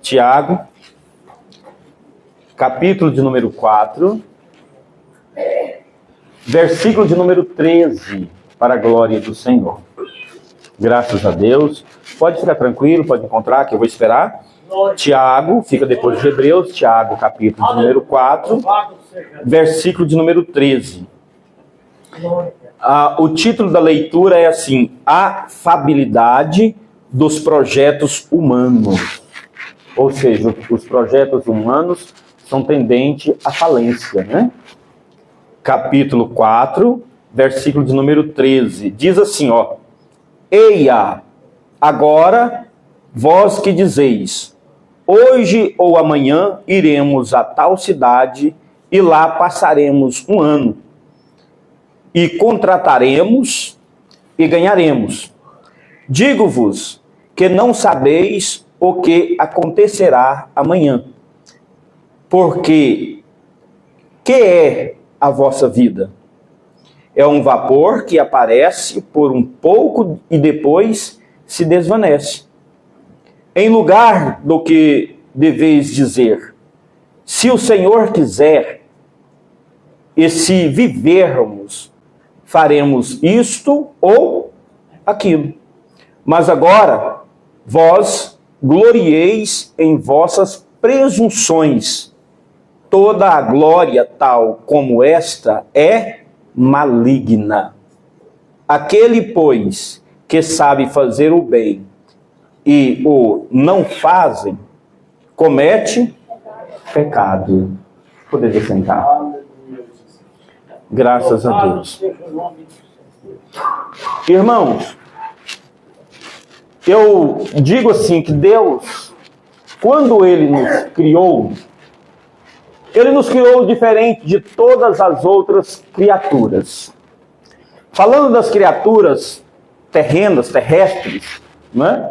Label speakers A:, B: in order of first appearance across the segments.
A: Tiago, capítulo de número 4, versículo de número 13, para a glória do Senhor. Graças a Deus. Pode ficar tranquilo, pode encontrar, que eu vou esperar. Tiago, fica depois de Hebreus, Tiago, capítulo de número 4, versículo de número 13. O título da leitura é assim: a fabilidade dos projetos humanos. Ou seja, os projetos humanos são tendentes à falência, né? Capítulo 4, versículo de número 13. Diz assim, ó: Eia, agora vós que dizeis, hoje ou amanhã iremos a tal cidade e lá passaremos um ano, e contrataremos e ganharemos. Digo-vos que não sabeis o que acontecerá amanhã. Porque que é a vossa vida? É um vapor que aparece por um pouco e depois se desvanece. Em lugar do que deveis dizer, se o Senhor quiser, e se vivermos, faremos isto ou aquilo. Mas agora, vós glorieis em vossas presunções. Toda a glória tal como esta é maligna. Aquele, pois, que sabe fazer o bem e o não fazem, comete pecado. Poderia sentar. Graças a Deus. Irmãos, eu digo assim que Deus, quando Ele nos criou diferente de todas as outras criaturas. Falando das criaturas terrenas, terrestres, né?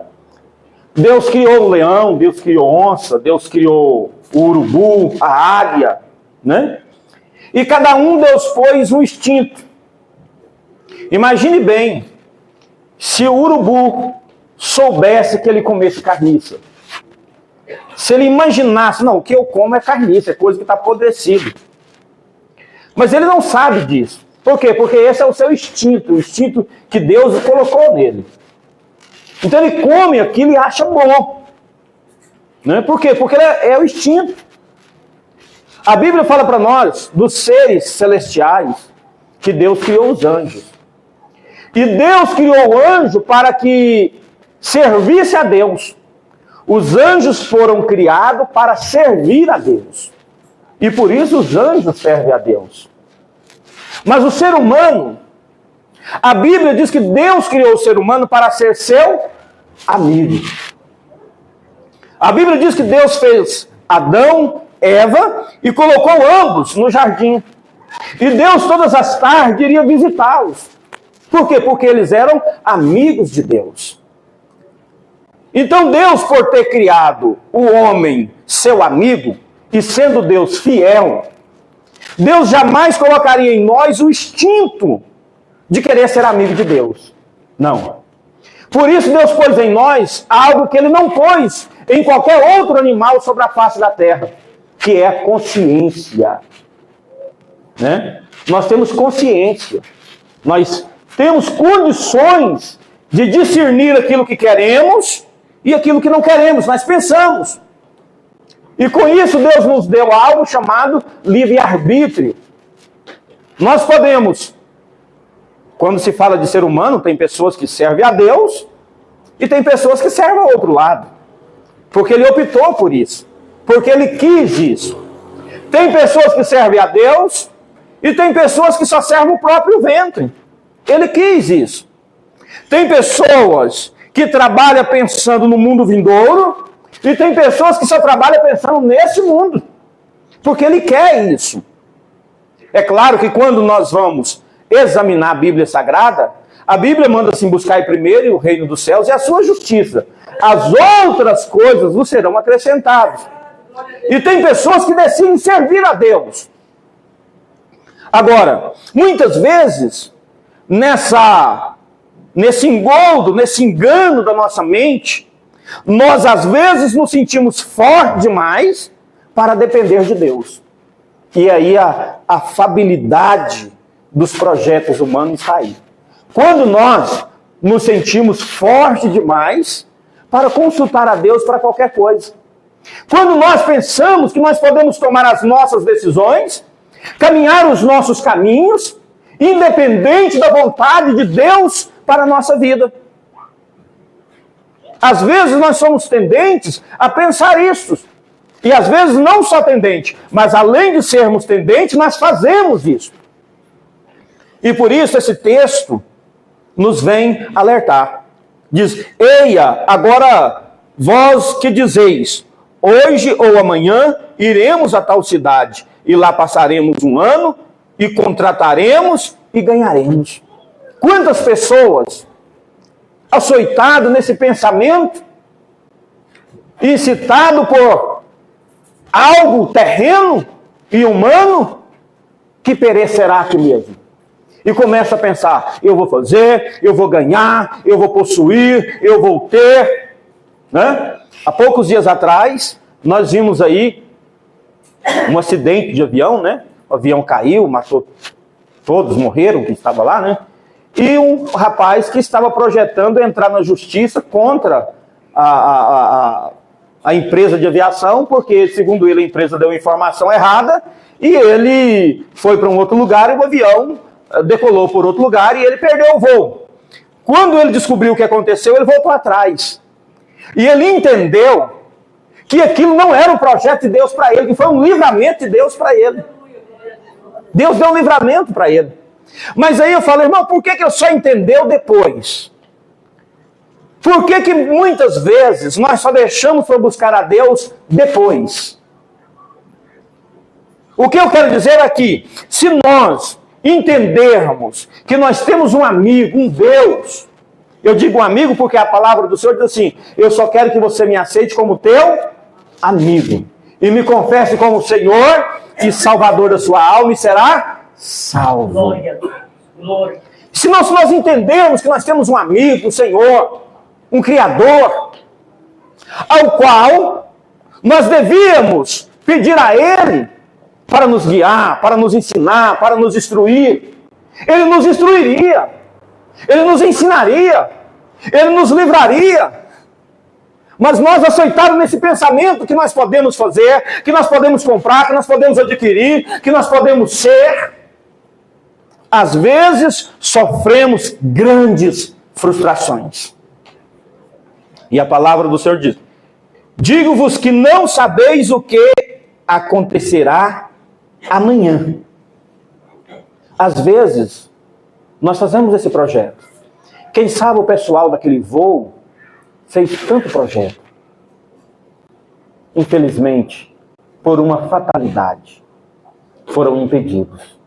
A: Deus criou o leão, Deus criou onça, Deus criou o urubu, a águia, né? E cada um Deus pôs um instinto. Imagine bem, se o urubu soubesse que ele comesse carniça. Se ele imaginasse, não, o que eu como é carniça, é coisa que está apodrecida. Mas ele não sabe disso. Por quê? Porque esse é o seu instinto, o instinto que Deus colocou nele. Então ele come aquilo e acha bom. Né? Por quê? Porque é o instinto. A Bíblia fala para nós dos seres celestiais que Deus criou os anjos. E Deus criou o anjo para que servisse a Deus. Os anjos foram criados para servir a Deus. E por isso os anjos servem a Deus. Mas o ser humano, a Bíblia diz que Deus criou o ser humano para ser seu amigo. A Bíblia diz que Deus fez Adão, Eva e colocou ambos no jardim. E Deus todas as tardes iria visitá-los. Por quê? Porque eles eram amigos de Deus. Então Deus, por ter criado o homem seu amigo, e sendo Deus fiel, Deus jamais colocaria em nós o instinto de querer ser amigo de Deus. Não. Por isso Deus pôs em nós algo que Ele não pôs em qualquer outro animal sobre a face da terra, que é a consciência. Né? Nós temos consciência. Nós temos condições de discernir aquilo que queremos e aquilo que não queremos, nós pensamos. E com isso Deus nos deu algo chamado livre-arbítrio. Nós podemos, quando se fala de ser humano, tem pessoas que servem a Deus e tem pessoas que servem ao outro lado. Porque ele optou por isso. Porque ele quis isso. Tem pessoas que servem a Deus e tem pessoas que só servem o próprio ventre. Ele quis isso. Tem pessoas que trabalham pensando no mundo vindouro e tem pessoas que só trabalham pensando nesse mundo. Porque ele quer isso. É claro que quando nós vamos examinar a Bíblia Sagrada, a Bíblia manda assim: buscar primeiro o reino dos céus e a sua justiça. As outras coisas vos serão acrescentadas. E tem pessoas que decidem servir a Deus. Agora, muitas vezes, nesse engoldo, nesse engano da nossa mente, Nós, às vezes, nos sentimos fortes demais para depender de Deus. E aí a fabilidade dos projetos humanos está aí. Quando nós nos sentimos fortes demais para consultar a Deus para qualquer coisa. Quando nós pensamos que nós podemos tomar as nossas decisões, caminhar os nossos caminhos, independente da vontade de Deus para a nossa vida. Às vezes nós somos tendentes a pensar isso. E às vezes não só tendente, mas além de sermos tendentes, nós fazemos isso. E por isso esse texto nos vem alertar. Diz: eia, agora vós que dizeis, hoje ou amanhã iremos a tal cidade, e lá passaremos um ano, e contrataremos e ganharemos. Quantas pessoas açoitadas nesse pensamento, incitado por algo terreno e humano, que perecerá aqui mesmo. E começa a pensar, eu vou fazer, eu vou ganhar, eu vou possuir, eu vou ter. Né? Há poucos dias atrás, nós vimos aí um acidente de avião, né? O avião caiu, matou, todos morreram que estavam lá, né? E um rapaz que estava projetando entrar na justiça contra a empresa de aviação, porque, segundo ele, a empresa deu informação errada, e ele foi para um outro lugar e o avião decolou por outro lugar e ele perdeu o voo. Quando ele descobriu o que aconteceu, ele voltou atrás. E ele entendeu que aquilo não era um projeto de Deus para ele, que foi um livramento de Deus para ele. Deus deu um livramento para ele. Mas aí eu falo, irmão, por que eu só entendeu depois? Por que muitas vezes nós só deixamos para buscar a Deus depois? O que eu quero dizer aqui, se nós entendermos que nós temos um amigo, um Deus, eu digo um amigo porque a palavra do Senhor diz assim, eu só quero que você me aceite como teu amigo, e me confesse como Senhor e Salvador da sua alma, e será salvo. Glória. Glória. Se nós entendermos que nós temos um amigo, um Senhor, um Criador, ao qual nós devíamos pedir a Ele para nos guiar, para nos ensinar, para nos instruir. Ele nos instruiria, Ele nos ensinaria, Ele nos livraria. Mas nós aceitamos nesse pensamento que nós podemos fazer, que nós podemos comprar, que nós podemos adquirir, que nós podemos ser. Às vezes sofremos grandes frustrações. E a palavra do Senhor diz, digo-vos que não sabeis o que acontecerá amanhã. Às vezes, nós fazemos esse projeto. Quem sabe o pessoal daquele voo fez tanto projeto. Infelizmente, por uma fatalidade, foram impedidos.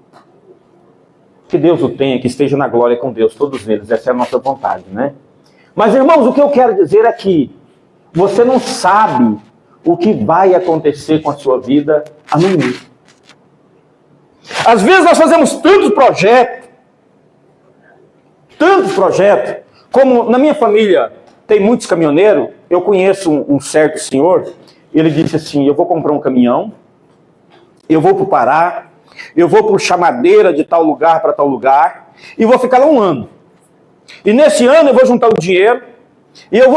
A: Que Deus o tenha, que esteja na glória com Deus, todos eles. Essa é a nossa vontade, né? Mas, irmãos, o que eu quero dizer é que você não sabe o que vai acontecer com a sua vida amanhã. Às vezes nós fazemos tantos projetos, como na minha família tem muitos caminhoneiros, eu conheço um certo senhor, ele disse assim, eu vou comprar um caminhão, eu vou para o Pará, eu vou puxar madeira de tal lugar para tal lugar, e vou ficar lá um ano. E nesse ano eu vou juntar o dinheiro, e eu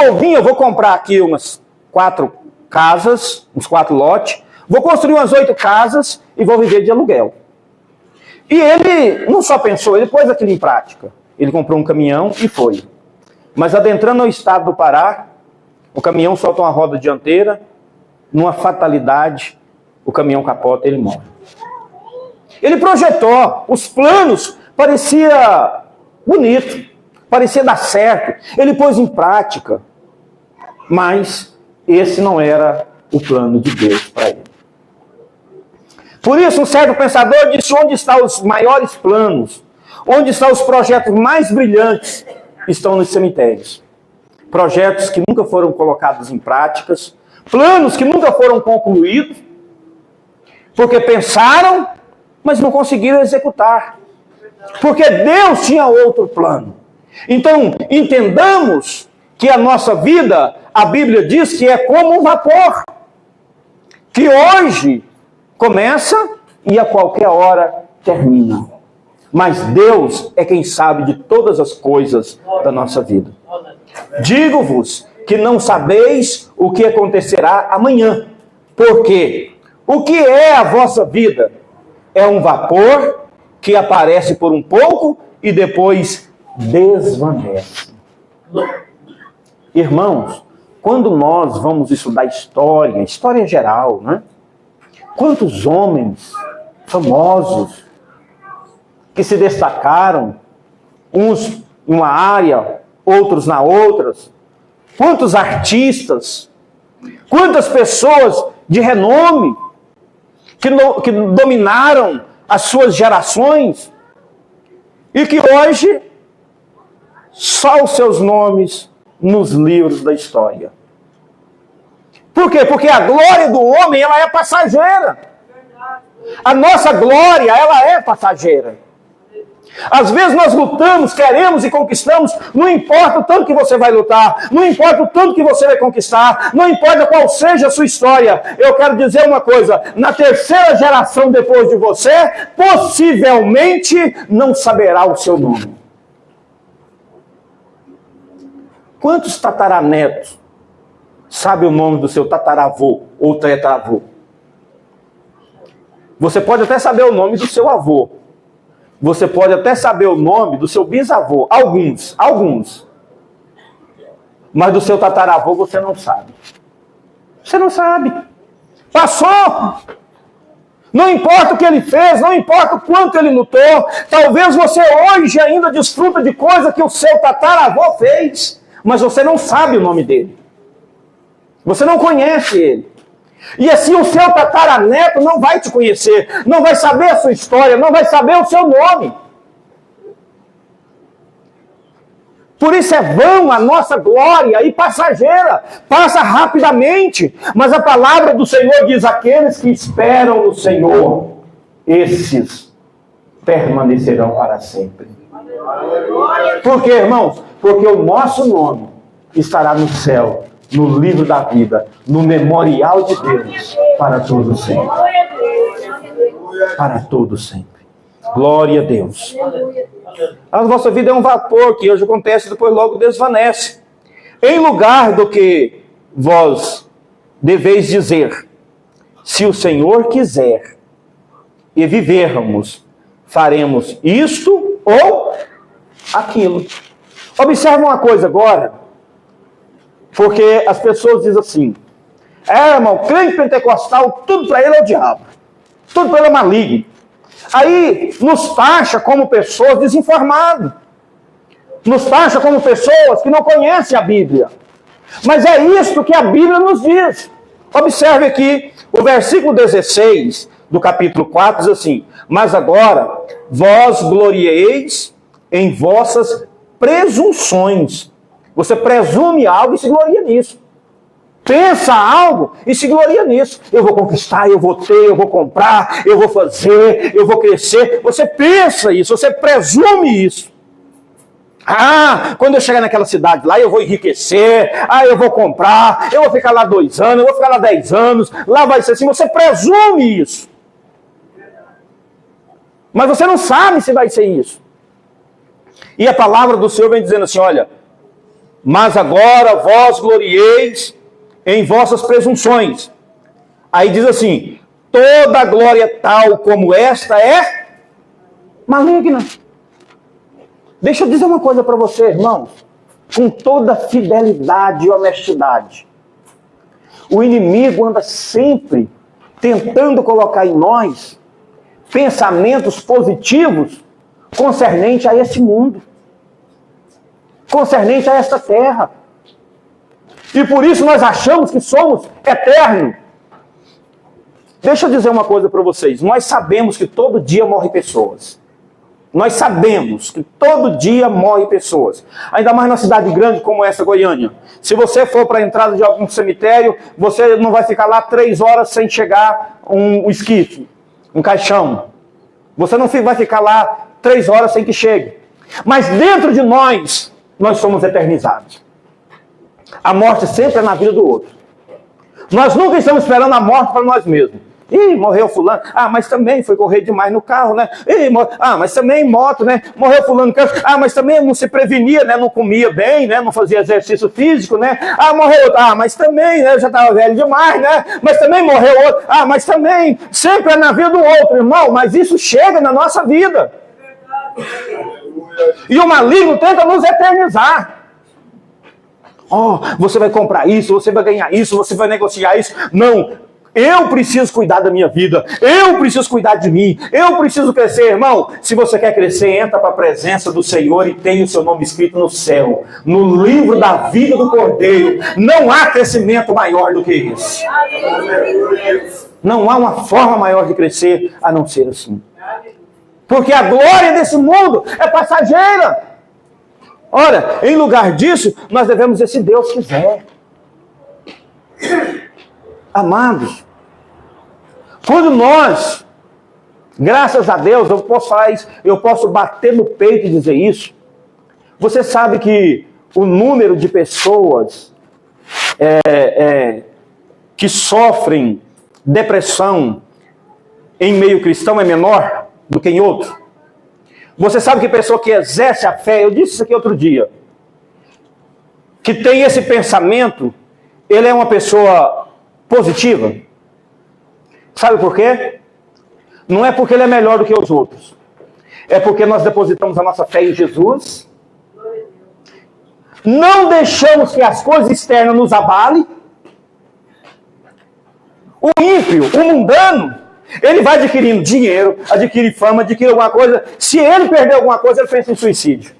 A: vou comprar aqui umas 4 casas, uns 4 lotes, vou construir umas 8 casas e vou viver de aluguel. E ele não só pensou, ele pôs aquilo em prática. Ele comprou um caminhão e foi. Mas adentrando no estado do Pará, o caminhão solta uma roda dianteira, numa fatalidade, o caminhão capota e ele morre. Ele projetou, os planos, parecia bonito, parecia dar certo. Ele pôs em prática, mas esse não era o plano de Deus para ele. Por isso, um certo pensador disse, onde estão os maiores planos, onde estão os projetos mais brilhantes, estão nos cemitérios. Projetos que nunca foram colocados em práticas, planos que nunca foram concluídos, porque pensaram, mas não conseguiram executar. Porque Deus tinha outro plano. Então, entendamos que a nossa vida, a Bíblia diz que é como um vapor, que hoje começa e a qualquer hora termina. Mas Deus é quem sabe de todas as coisas da nossa vida. Digo-vos que não sabeis o que acontecerá amanhã. Porque o que é a vossa vida? É um vapor que aparece por um pouco e depois desvanece. Irmãos, quando nós vamos estudar história geral, né? Quantos homens famosos que se destacaram, uns em uma área, outros na outra, quantos artistas, quantas pessoas de renome que dominaram as suas gerações e que hoje só os seus nomes nos livros da história. Por quê? Porque a glória do homem, ela é passageira. A nossa glória, ela é passageira. Às vezes nós lutamos, queremos e conquistamos, não importa o tanto que você vai lutar, não importa o tanto que você vai conquistar, não importa qual seja a sua história. Eu quero dizer uma coisa, na terceira geração depois de você, possivelmente não saberá o seu nome. Quantos tataranetos sabe o nome do seu tataravô ou tetravô? Você pode até saber o nome do seu avô. Você pode até saber o nome do seu bisavô. Alguns. Mas do seu tataravô você não sabe. Você não sabe. Passou. Não importa o que ele fez, não importa o quanto ele lutou. Talvez você hoje ainda desfruta de coisa que o seu tataravô fez. Mas você não sabe o nome dele. Você não conhece ele. E assim o seu tataraneto não vai te conhecer, não vai saber a sua história, não vai saber o seu nome. Por isso é vã a nossa glória e passageira, passa rapidamente. Mas a palavra do Senhor diz: aqueles que esperam no Senhor, esses permanecerão para sempre. Por quê, irmãos? Porque o nosso nome estará no céu, no livro da vida, no memorial de Deus, para todos sempre. Para todos sempre. Glória a Deus. A nossa vida é um vapor que hoje acontece e depois logo desvanece. Em lugar do que vós deveis dizer: se o Senhor quiser e vivermos, faremos isto ou aquilo. Observe uma coisa agora. Porque as pessoas dizem assim: irmão, crente pentecostal, tudo para ele é o diabo. Tudo para ele é maligno. Aí nos taxa como pessoas desinformadas. Nos taxa como pessoas que não conhecem a Bíblia. Mas é isso que a Bíblia nos diz. Observe aqui o versículo 16 do capítulo 4 diz assim: mas agora vós glorieis em vossas presunções. Você presume algo e se gloria nisso. Pensa algo e se gloria nisso. Eu vou conquistar, eu vou ter, eu vou comprar, eu vou fazer, eu vou crescer. Você pensa isso, você presume isso. Quando eu chegar naquela cidade lá, eu vou enriquecer, eu vou comprar, eu vou ficar lá 2 anos, eu vou ficar lá 10 anos, lá vai ser assim. Você presume isso. Mas você não sabe se vai ser isso. E a palavra do Senhor vem dizendo assim: olha, mas agora vós glorieis em vossas presunções. Aí diz assim: toda glória tal como esta é maligna. Deixa eu dizer uma coisa para você, irmãos. Com toda fidelidade e honestidade, o inimigo anda sempre tentando colocar em nós pensamentos positivos concernente a esse mundo, concernente a esta terra. E por isso nós achamos que somos eternos. Deixa eu dizer uma coisa para vocês. Nós sabemos que todo dia morrem pessoas. Nós sabemos que todo dia morrem pessoas. Ainda mais numa cidade grande como essa, Goiânia. Se você for para a entrada de algum cemitério, você não vai ficar lá 3 horas sem chegar um esquife, um caixão. Você não vai ficar lá 3 horas sem que chegue. Mas dentro de nós somos eternizados. A morte sempre é na vida do outro. Nós nunca estamos esperando a morte para nós mesmos. Ih, morreu fulano. Ah, mas também foi correr demais no carro, né? Ih, mas também moto, né? Morreu fulano. Ah, mas também não se prevenia, né? Não comia bem, né? Não fazia exercício físico, né? Ah, morreu outro. Ah, mas também, né? Eu já estava velho demais, né? Mas também morreu outro. Ah, mas também. Sempre é na vida do outro, irmão. Mas isso chega na nossa vida. E o maligno tenta nos eternizar. Oh, você vai comprar isso, você vai ganhar isso, você vai negociar isso. Não. Eu preciso cuidar da minha vida. Eu preciso cuidar de mim. Eu preciso crescer, irmão. Se você quer crescer, entra para a presença do Senhor e tem o seu nome escrito no céu. No livro da vida do Cordeiro. Não há crescimento maior do que esse. Não há uma forma maior de crescer a não ser assim. Porque a glória desse mundo é passageira. Ora, em lugar disso, nós devemos ver se Deus quiser. Amados, quando nós, graças a Deus, eu posso falar isso, eu posso bater no peito e dizer isso. Você sabe que o número de pessoas que sofrem depressão em meio cristão é menor do que em outro? Você sabe que pessoa que exerce a fé, eu disse isso aqui outro dia, que tem esse pensamento, ele é uma pessoa positiva. Sabe por quê? Não é porque ele é melhor do que os outros. É porque nós depositamos a nossa fé em Jesus. Não deixamos que as coisas externas nos abalem. O ímpio, o mundano, ele vai adquirindo dinheiro, adquire fama, adquire alguma coisa. Se ele perder alguma coisa, ele pensa em suicídio.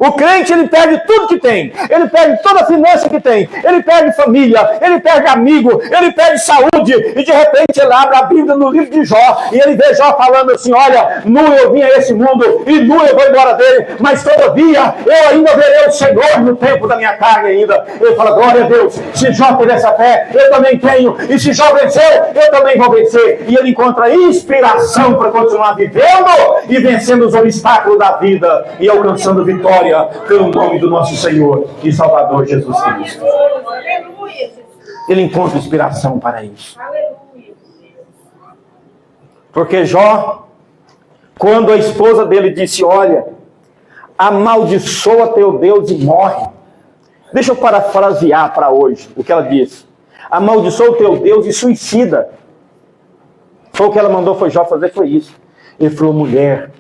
A: O crente, ele perde tudo que tem. Ele perde toda a finança que tem. Ele perde família. Ele perde amigo. Ele perde saúde. E de repente ele abre a Bíblia no livro de Jó. E ele vê Jó falando assim, olha, nu eu vim a esse mundo e nu eu vou embora dele. Mas todavia eu ainda verei o Senhor no tempo da minha carne ainda. Ele fala, glória a Deus. Se Jó teve essa fé, eu também tenho. E se Jó venceu, eu também vou vencer. E ele encontra inspiração para continuar vivendo e vencendo os obstáculos da vida e alcançando vitória pelo nome do nosso Senhor e Salvador Jesus Cristo. Ele encontra inspiração para isso. Porque Jó, quando a esposa dele disse, olha, amaldiçoa teu Deus e morre. Deixa eu parafrasear para hoje o que ela disse. Amaldiçoa o teu Deus e suicida. Foi o que ela mandou foi Jó fazer, foi isso. Ele falou, mulher,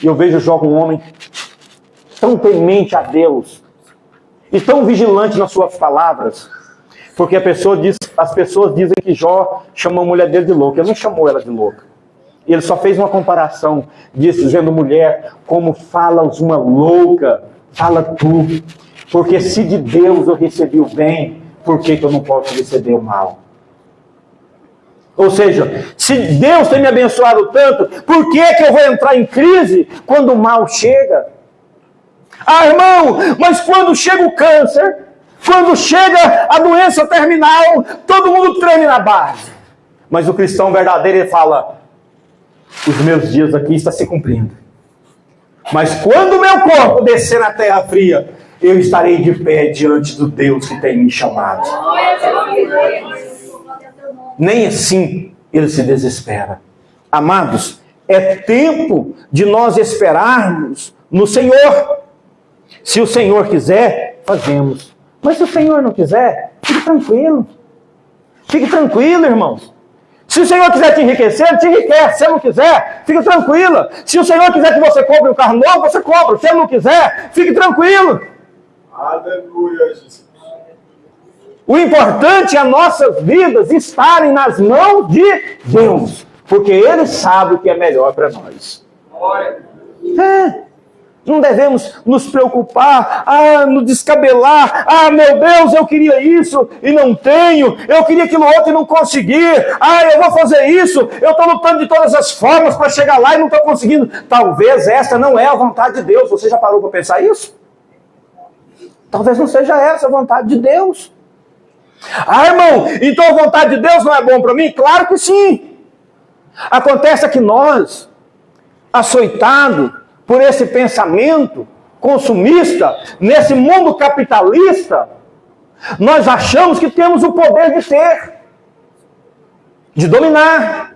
A: eu vejo Jó como um homem tão temente a Deus e tão vigilante nas suas palavras, porque as pessoas dizem que Jó chamou a mulher dele de louca. Ele não chamou ela de louca. Ele só fez uma comparação, dizendo, mulher, como falas uma louca, fala tu, porque se de Deus eu recebi o bem, por que eu não posso receber o mal? Ou seja, se Deus tem me abençoado tanto, por que eu vou entrar em crise quando o mal chega? Ah, irmão, mas quando chega o câncer, quando chega a doença terminal, todo mundo treme na base. Mas o cristão verdadeiro, ele fala, os meus dias aqui estão se cumprindo. Mas quando o meu corpo descer na terra fria, eu estarei de pé diante do Deus que tem me chamado. Nem assim ele se desespera. Amados, é tempo de nós esperarmos no Senhor. Se o Senhor quiser, fazemos. Mas se o Senhor não quiser, fique tranquilo. Fique tranquilo, irmãos. Se o Senhor quiser te enriquecer, ele te enriquece. Se ele não quiser, fique tranquila. Se o Senhor quiser que você compre um carro novo, você compra. Se ele não quiser, fique tranquilo.
B: Aleluia, Jesus.
A: O importante é as nossas vidas estarem nas mãos de Deus. Porque Ele sabe o que é melhor para nós. Não devemos nos preocupar, nos descabelar. Ah, meu Deus, eu queria isso e não tenho. Eu queria aquilo outro e não consegui. Ah, eu vou fazer isso. Eu estou lutando de todas as formas para chegar lá e não estou conseguindo. Talvez essa não é a vontade de Deus. Você já parou para pensar isso? Talvez não seja essa a vontade de Deus. Ah, irmão, então a vontade de Deus não é bom para mim? Claro que sim. Acontece que nós, açoitados por esse pensamento consumista, nesse mundo capitalista, Nós achamos que temos o poder de ter, de dominar.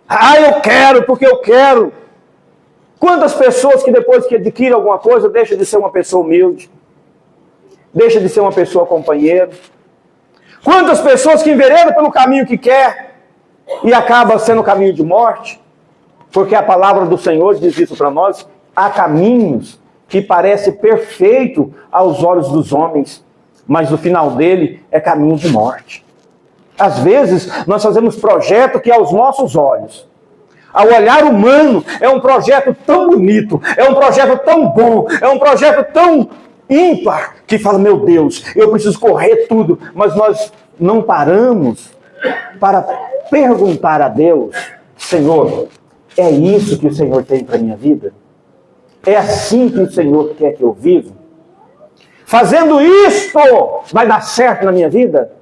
A: Ah, eu quero porque eu quero. Quantas pessoas que depois que adquirem alguma coisa, deixam de ser uma pessoa humilde, deixa de ser uma pessoa companheira. Quantas pessoas que enveredam pelo caminho que quer e acaba sendo o caminho de morte, porque a palavra do Senhor diz isso para nós: há caminhos que parecem perfeitos aos olhos dos homens, mas no final dele é caminho de morte. Às vezes nós fazemos projeto que aos nossos olhos, ao olhar humano, é um projeto tão bonito, é um projeto tão bom, é um projeto tão ímpar, que fala, meu Deus, eu preciso correr tudo, mas nós não paramos para perguntar a Deus: Senhor, é isso que o Senhor tem para a minha vida? É assim que o Senhor quer que eu viva? Fazendo isto, vai dar certo na minha vida?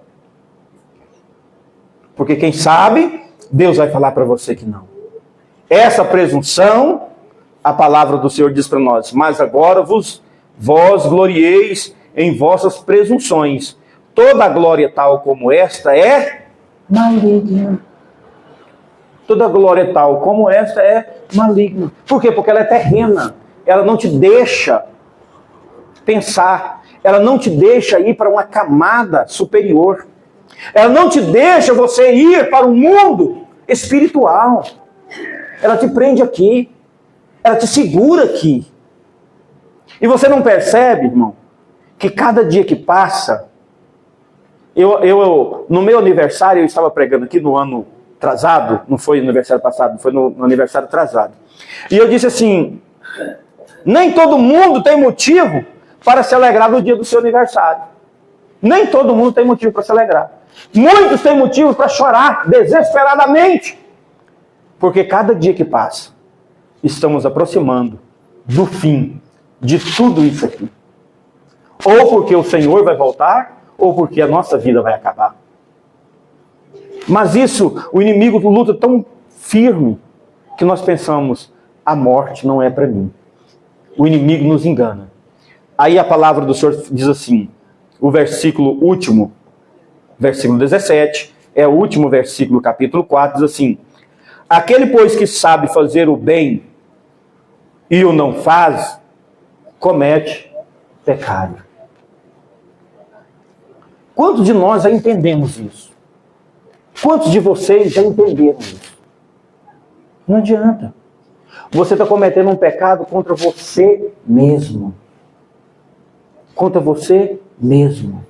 A: Porque quem sabe, Deus vai falar para você que não. Essa presunção, a palavra do Senhor diz para nós: mas agora vós glorieis em vossas presunções. Toda glória tal como esta é maligna. Toda glória tal como esta é maligna. Por quê? Porque ela é terrena. Ela não te deixa pensar. Ela não te deixa ir para uma camada superior. Ela não te deixa você ir para um mundo espiritual. Ela te prende aqui. Ela te segura aqui. E você não percebe, irmão, que cada dia que passa... no meu aniversário, eu estava pregando aqui no ano atrasado, não foi no aniversário passado, foi no aniversário atrasado. E eu disse assim: nem todo mundo tem motivo para se alegrar no dia do seu aniversário. Nem todo mundo tem motivo para se alegrar. Muitos têm motivo para chorar desesperadamente. Porque cada dia que passa, estamos aproximando do fim de tudo isso aqui. Ou porque o Senhor vai voltar, ou porque a nossa vida vai acabar. Mas isso, o inimigo luta tão firme, que nós pensamos: a morte não é para mim. O inimigo nos engana. Aí a palavra do Senhor diz assim, o versículo último, versículo 17, é o último versículo, capítulo 4, diz assim: aquele, pois, que sabe fazer o bem e o não faz, comete pecado. Quantos de nós já entendemos isso? Quantos de vocês já entenderam isso? Não adianta. Você está cometendo um pecado contra você mesmo. Contra você mesmo.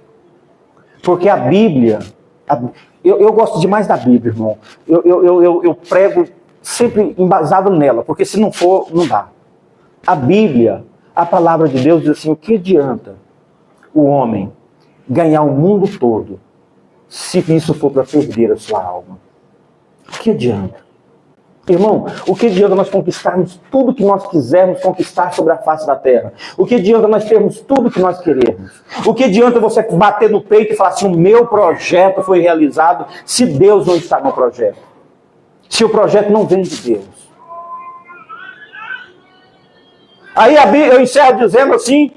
A: Porque a Bíblia... Eu gosto demais da Bíblia, irmão. Eu prego sempre embasado nela, porque se não for, não dá. A Bíblia, a palavra de Deus diz assim: o que adianta o homem ganhar o mundo todo se isso for para perder a sua alma? O que adianta? Irmão, o que adianta nós conquistarmos tudo que nós quisermos conquistar sobre a face da terra? O que adianta nós termos tudo que nós queremos? O que adianta você bater no peito e falar assim: o meu projeto foi realizado, se Deus não está no projeto? Se o projeto não vem de Deus. Aí eu encerro dizendo assim: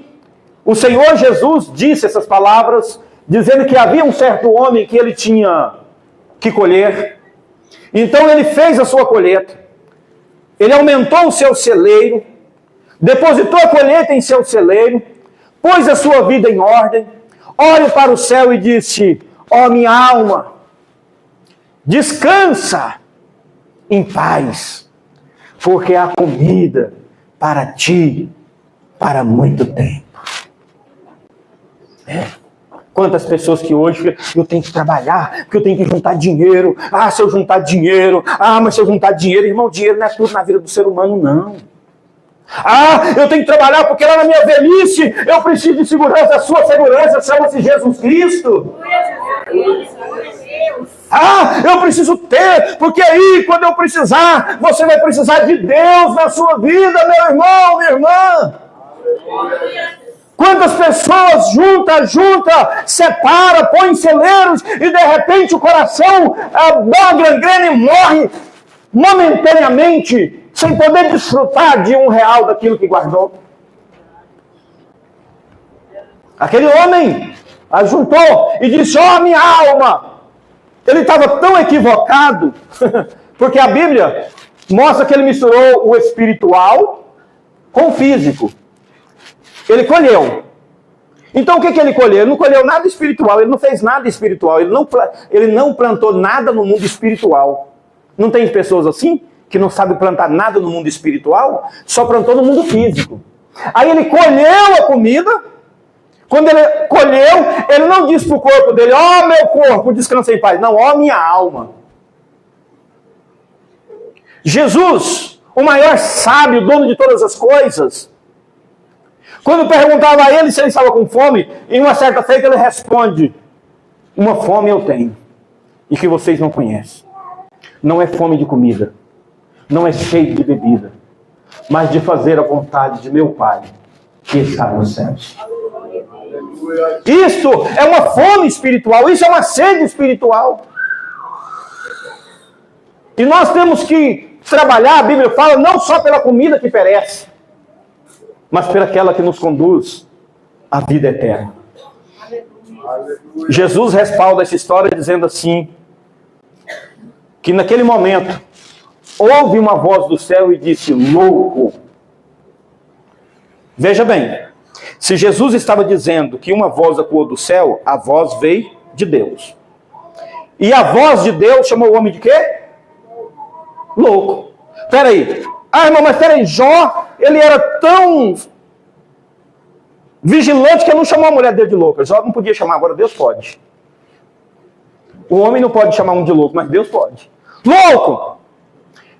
A: o Senhor Jesus disse essas palavras, dizendo que havia um certo homem que ele tinha que colher. Então ele fez a sua colheita. Ele aumentou o seu celeiro, depositou a colheita em seu celeiro, pôs a sua vida em ordem, olha para o céu e disse: ó minha alma, descansa em paz, porque há comida para ti para muito tempo. Quantas pessoas que hoje eu tenho que trabalhar, porque eu tenho que juntar dinheiro. Ah, se eu juntar dinheiro. Ah, mas se eu juntar dinheiro, irmão, dinheiro não é tudo na vida do ser humano, não. Ah, eu tenho que trabalhar porque lá na minha velhice eu preciso de segurança. A sua segurança chama-se Jesus Cristo. Ah, eu preciso ter, porque aí quando eu precisar, você vai precisar de Deus na sua vida, meu irmão, minha irmã. Quantas pessoas junta, separa, põe em celeiros e de repente o coração dá gangrena e morre momentaneamente, sem poder desfrutar de R$1 daquilo que guardou. Aquele homem ajuntou e disse: ó, minha alma. Ele estava tão equivocado, porque a Bíblia mostra que ele misturou o espiritual com o físico. Ele colheu. Então o que ele colheu? Ele não colheu nada espiritual, ele não fez nada espiritual, ele não plantou nada no mundo espiritual. Não tem pessoas assim, que não sabem plantar nada no mundo espiritual, só plantou no mundo físico. Aí ele colheu a comida. Quando ele colheu, ele não disse para o corpo dele: ó, meu corpo, descansa em paz. Não, ó, minha alma. Jesus, o maior sábio, dono de todas as coisas, quando perguntava a ele se ele estava com fome, em uma certa feita ele responde: uma fome eu tenho, e que vocês não conhecem. Não é fome de comida, não é sede de bebida, mas de fazer a vontade de meu Pai, que está nos céus. Isto é uma fome espiritual, isso é uma sede espiritual. E nós temos que trabalhar, a Bíblia fala, não só pela comida que perece, mas pelaquela que nos conduz à vida eterna. Jesus respalda essa história dizendo assim, que naquele momento houve uma voz do céu e disse: louco. Veja bem, se Jesus estava dizendo que uma voz ecoou do céu, a voz veio de Deus. E a voz de Deus chamou o homem de quê? Louco. Peraí. Ah, irmão, mas peraí, Jó, ele era tão vigilante que ele não chamou a mulher dele de louca. Jó não podia chamar, agora Deus pode. O homem não pode chamar um de louco, mas Deus pode. Louco!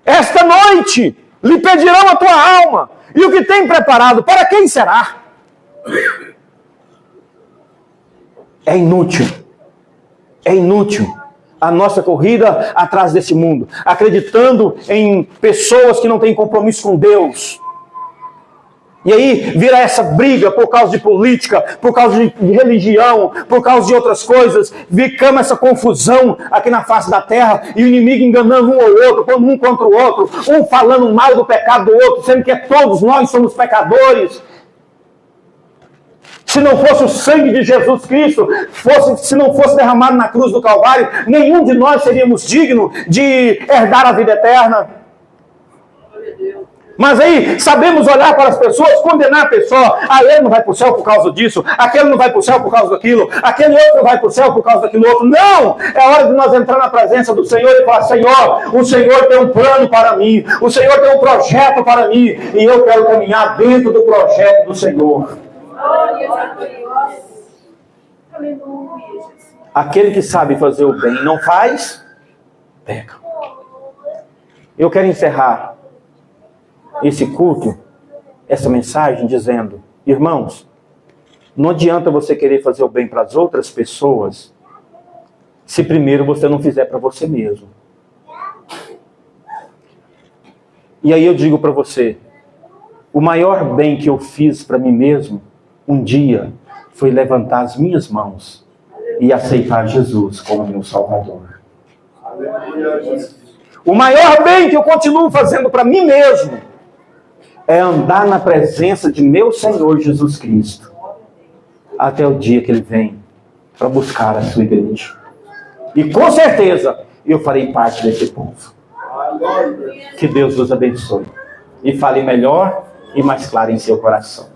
A: Esta noite lhe pedirão a tua alma, e o que tem preparado, para quem será? É inútil a nossa corrida atrás desse mundo, acreditando em pessoas que não têm compromisso com Deus. E aí vira essa briga por causa de política, por causa de religião, por causa de outras coisas. Ficamos essa confusão aqui na face da terra, e o inimigo enganando um ou outro, pondo um contra o outro, um falando mal do pecado do outro, sendo que todos nós somos pecadores. Se não fosse o sangue de Jesus Cristo, se não fosse derramado na cruz do Calvário, nenhum de nós seríamos dignos de herdar a vida eterna. Mas aí sabemos olhar para as pessoas, condenar a pessoa: ah, ele não vai para o céu por causa disso, aquele não vai para o céu por causa daquilo, aquele outro não vai para o céu por causa daquilo outro. Não! É hora de nós entrar na presença do Senhor e falar: Senhor, o Senhor tem um plano para mim, o Senhor tem um projeto para mim, e eu quero caminhar dentro do projeto do Senhor. Aquele que sabe fazer o bem e não faz, peca. Eu quero encerrar esse culto, essa mensagem, dizendo: irmãos, não adianta você querer fazer o bem para as outras pessoas, se primeiro você não fizer para você mesmo. E aí eu digo para você, o maior bem que eu fiz para mim mesmo, um dia, foi levantar as minhas mãos e aceitar Jesus como meu Salvador. O maior bem que eu continuo fazendo para mim mesmo é andar na presença de meu Senhor Jesus Cristo, até o dia que Ele vem para buscar a sua igreja. E com certeza eu farei parte desse povo. Que Deus nos abençoe e fale melhor e mais claro em seu coração.